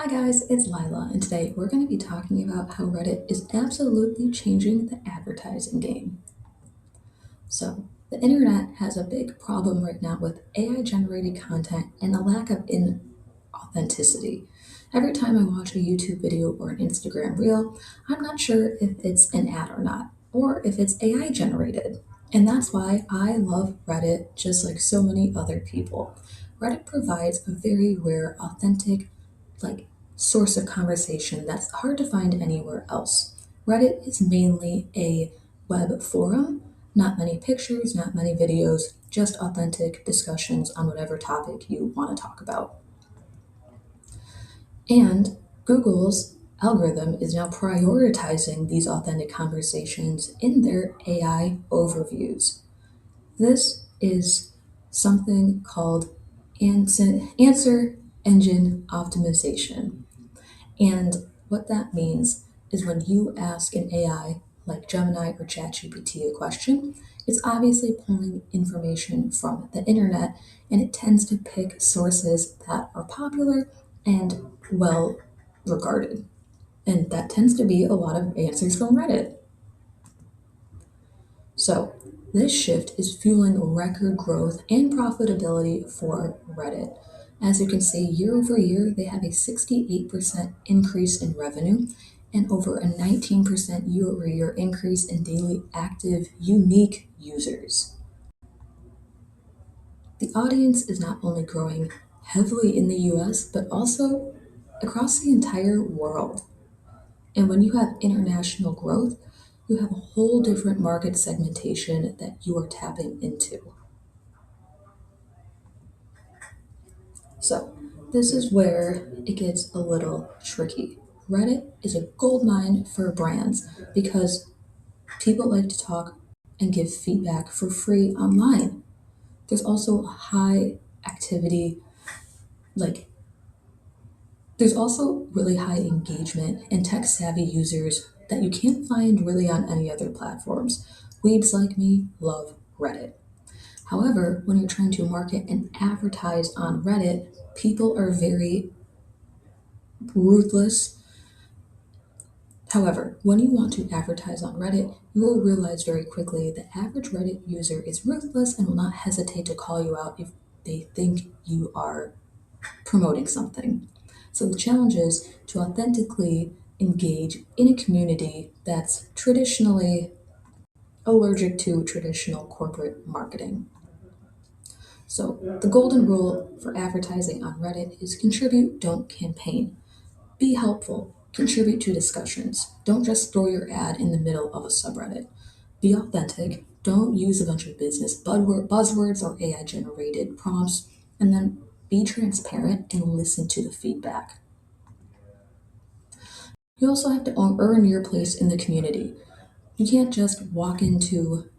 Hi guys, it's Lila, and today we're going to be talking about how Reddit is absolutely changing the advertising game. So, the internet has a big problem right now with AI generated content and the lack of authenticity. Every time I watch a YouTube video or an Instagram reel, I'm not sure if it's an ad or not, or if it's AI generated. And that's why I love Reddit just like so many other people. Reddit provides a very rare, authentic, like source of conversation that's hard to find anywhere else. Reddit is mainly a web forum, not many pictures, not many videos, just authentic discussions on whatever topic you want to talk about. And Google's algorithm is now prioritizing these authentic conversations in their AI overviews. This is something called answer engine optimization. And what that means is when you ask an AI like Gemini or ChatGPT a question, it's obviously pulling information from the internet and it tends to pick sources that are popular and well regarded. And that tends to be a lot of answers from Reddit. So, this shift is fueling record growth and profitability for Reddit. As you can see, year over year, they have a 68% increase in revenue and over a 19% year over year increase in daily active unique users. The audience is not only growing heavily in the US, but also across the entire world. And when you have international growth, you have a whole different market segmentation that you are tapping into. So, this is where it gets a little tricky. Reddit is a goldmine for brands because people like to talk and give feedback for free online. There's also high activity, like, there's also really high engagement and tech savvy users that you can't find really on any other platforms. Weebs like me love Reddit. However, when you're trying to market and advertise on Reddit, people are very ruthless. However, when you want to advertise on Reddit, you will realize very quickly the average Reddit user is ruthless and will not hesitate to call you out if they think you are promoting something. So the challenge is to authentically engage in a community that's traditionally allergic to traditional corporate marketing. So, the golden rule for advertising on Reddit is contribute, don't campaign. Be helpful, contribute to discussions. Don't just throw your ad in the middle of a subreddit. Be authentic, don't use a bunch of business buzzwords or AI generated prompts, and then be transparent and listen to the feedback. You also have to earn your place in the community. You can't just walk into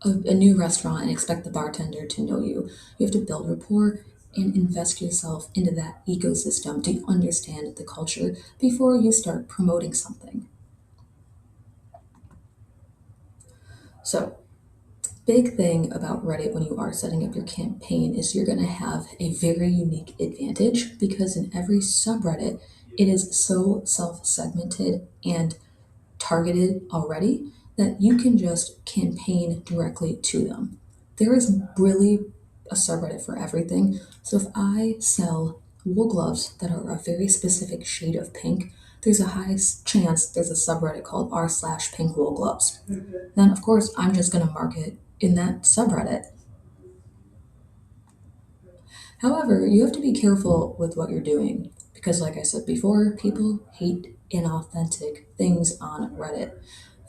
a new restaurant and expect the bartender to know you. You have to build rapport and invest yourself into that ecosystem to understand the culture before you start promoting something. So, big thing about Reddit when you are setting up your campaign is you're going to have a very unique advantage because in every subreddit, it is so self segmented and targeted already that you can just campaign directly to them. There is really a subreddit for everything. So if I sell wool gloves that are a very specific shade of pink, there's a high chance there's a subreddit called r/pink wool gloves. Then of course I'm just going to market in that subreddit. However, you have to be careful with what you're doing because, like I said before, people hate inauthentic things on Reddit.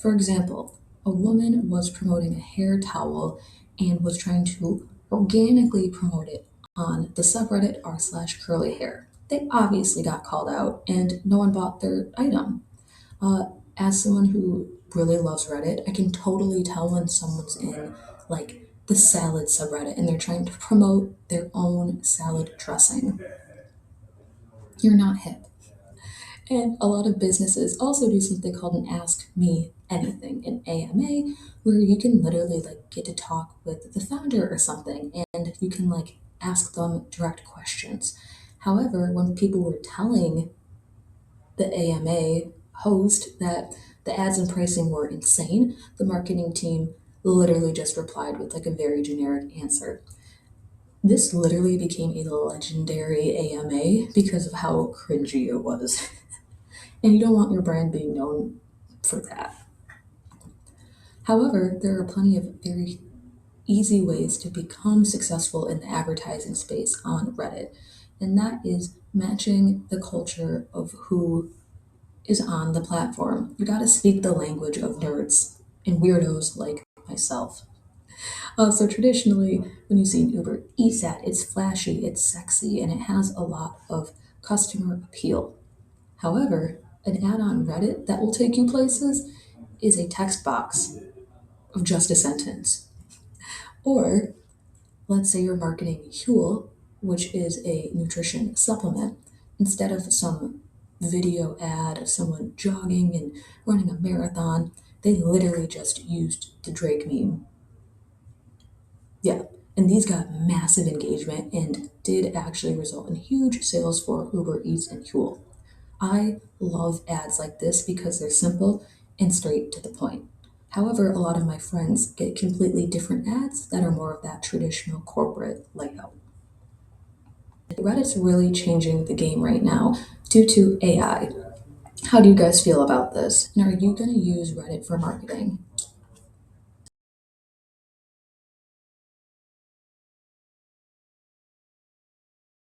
For example, a woman was promoting a hair towel and was trying to organically promote it on the subreddit r/curly hair. They obviously got called out and no one bought their item. Uh, as someone who really loves Reddit, I can totally tell when someone's in like the salad subreddit and they're trying to promote their own salad dressing. You're not hip. And a lot of businesses also do something called an Ask Me Anything, an AMA, where you can literally like get to talk with the founder or something and you can like ask them direct questions. However, when people were telling the AMA host that the ads and pricing were insane, the marketing team literally just replied with like a very generic answer. This literally became a legendary AMA because of how cringy it was. And you don't want your brand being known for that. However, there are plenty of very easy ways to become successful in the advertising space on Reddit, and that is matching the culture of who is on the platform. You gotta speak the language of nerds and weirdos like myself. So traditionally, when you see an Uber Eats ad, it's flashy, it's sexy, and it has a lot of customer appeal. However, an ad on Reddit that will take you places is a text box of just a sentence. Or let's say you're marketing Huel, which is a nutrition supplement, instead of some video ad of someone jogging and running a marathon, they literally just used the Drake meme. Yeah, and these got massive engagement and did actually result in huge sales for Uber Eats and Huel. I love ads like this because they're simple and straight to the point. However, a lot of my friends get completely different ads that are more of that traditional corporate layout. Reddit's really changing the game right now due to AI. How do you guys feel about this? And are you going to use Reddit for marketing?